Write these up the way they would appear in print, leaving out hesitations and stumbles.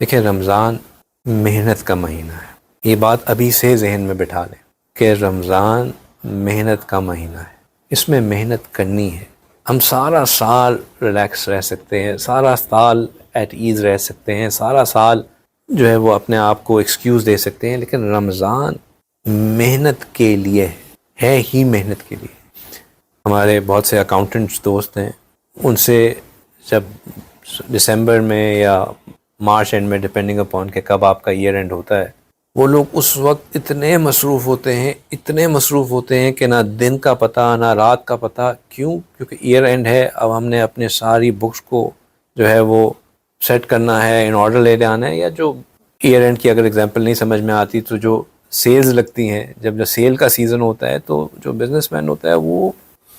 دیکھیں، رمضان محنت کا مہینہ ہے. یہ بات ابھی سے ذہن میں بٹھا لیں کہ رمضان محنت کا مہینہ ہے. اس میں محنت کرنی ہے. ہم سارا سال ریلیکس رہ سکتے ہیں، سارا سال ایٹ ایز رہ سکتے ہیں، سارا سال جو ہے وہ اپنے آپ کو ایکسکیوز دے سکتے ہیں، لیکن رمضان محنت کے لیے ہے ہی محنت کے لیے. ہمارے بہت سے اکاؤنٹنٹس دوست ہیں، ان سے جب دسمبر میں یا مارچ اینڈ میں ڈپینڈنگ اپون کہ کب آپ کا ایئر اینڈ ہوتا ہے، وہ لوگ اس وقت اتنے مصروف ہوتے ہیں کہ نہ دن کا پتہ نہ رات کا پتہ. کیونکہ ایئر اینڈ ہے. اب ہم نے اپنے ساری بکس کو جو ہے وہ سیٹ کرنا ہے، ان آرڈر لے جانا ہے. یا جو ایئر اینڈ کی اگر اگزامپل نہیں سمجھ میں آتی تو جو سیلز لگتی ہیں، جب سیل کا سیزن ہوتا ہے تو جو بزنس مین ہوتا ہے وہ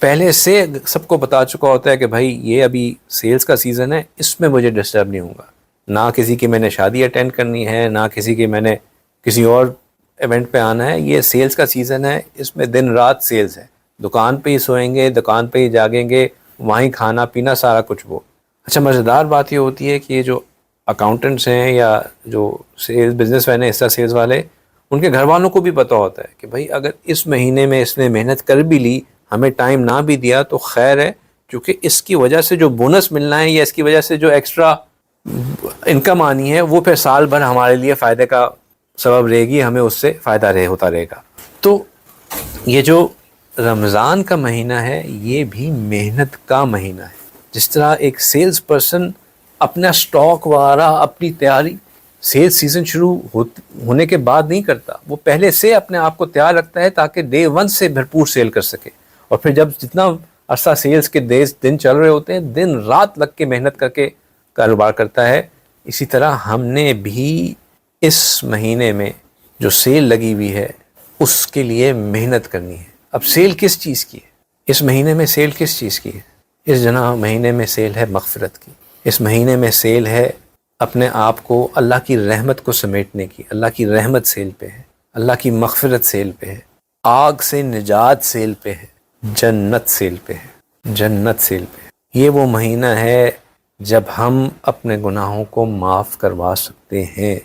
پہلے سے سب کو بتا چکا ہوتا ہے کہ بھائی یہ ابھی سیلز کا سیزن ہے، اس میں مجھے ڈسٹرب نہیں ہوگا. نہ کسی کی میں نے شادی اٹینڈ کرنی ہے، نہ کسی کی میں نے کسی اور ایونٹ پہ آنا ہے. یہ سیلز کا سیزن ہے، اس میں دن رات سیلز ہے. دکان پہ ہی سوئیں گے، دکان پہ ہی جاگیں گے، وہیں کھانا پینا سارا کچھ وہ. اچھا، مزیدار بات یہ ہوتی ہے کہ یہ جو اکاؤنٹنٹس ہیں یا جو سیلز بزنس مین ہیں، حصہ سیلز والے، ان کے گھر والوں کو بھی پتہ ہوتا ہے کہ بھائی اگر اس مہینے میں اس نے محنت کر بھی لی، ہمیں ٹائم نہ بھی دیا تو خیر ہے، کیونکہ اس کی وجہ سے جو بونس ملنا ہے یا اس کی وجہ سے جو ایکسٹرا انکم آنی ہے وہ پھر سال بھر ہمارے لیے فائدے کا سبب رہے گی، ہمیں اس سے فائدہ ہوتا رہے گا. تو یہ جو رمضان کا مہینہ ہے یہ بھی محنت کا مہینہ ہے. جس طرح ایک سیلز پرسن اپنا سٹاک وغیرہ اپنی تیاری سیلز سیزن شروع ہونے کے بعد نہیں کرتا، وہ پہلے سے اپنے آپ کو تیار رکھتا ہے تاکہ ڈے ون سے بھرپور سیل کر سکے. اور پھر جب جتنا عرصہ سیلز کے دن چل رہے ہوتے ہیں، دن رات لگ کے محنت کر کے کاروبار کرتا ہے. اسی طرح ہم نے بھی اس مہینے میں جو سیل لگی ہوئی ہے اس کے لیے محنت کرنی ہے. اب سیل کس چیز کی ہے؟ اس مہینے میں سیل کس چیز کی ہے؟ اس مہینے میں سیل ہے مغفرت کی. اس مہینے میں سیل ہے اپنے آپ کو اللہ کی رحمت کو سمیٹنے کی. اللہ کی رحمت سیل پہ ہے، اللہ کی مغفرت سیل پہ ہے، آگ سے نجات سیل پہ ہے، جنت سیل پہ ہے، جنت سیل پہ ہے. یہ وہ مہینہ ہے جب ہم اپنے گناہوں کو معاف کروا سکتے ہیں.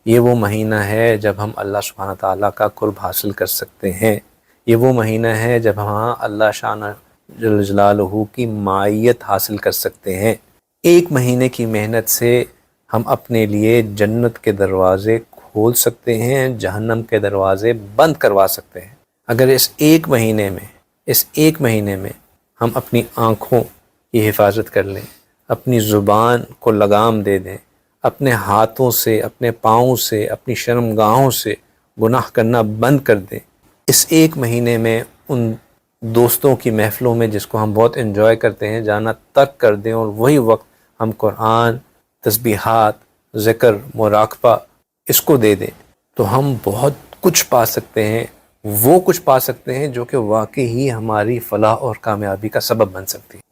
یہ وہ مہینہ ہے جب ہم اللہ سبحانہ تعالیٰ کا قرب حاصل کر سکتے ہیں. یہ وہ مہینہ ہے جب ہم اللہ شان جل جلالہ کی معیت حاصل کر سکتے ہیں. ایک مہینے کی محنت سے ہم اپنے لیے جنت کے دروازے کھول سکتے ہیں، جہنم کے دروازے بند کروا سکتے ہیں. اگر اس ایک مہینے میں ہم اپنی آنکھوں کی حفاظت کر لیں، اپنی زبان کو لگام دے دیں، اپنے ہاتھوں سے، اپنے پاؤں سے، اپنی شرمگاہوں سے گناہ کرنا بند کر دیں، اس ایک مہینے میں ان دوستوں کی محفلوں میں جس کو ہم بہت انجوائے کرتے ہیں جانا تک کر دیں، اور وہی وقت ہم قرآن، تسبیحات، ذکر، مراقبہ اس کو دے دیں، تو ہم بہت کچھ پا سکتے ہیں. وہ کچھ پا سکتے ہیں جو کہ واقعی ہماری فلاح اور کامیابی کا سبب بن سکتی ہے.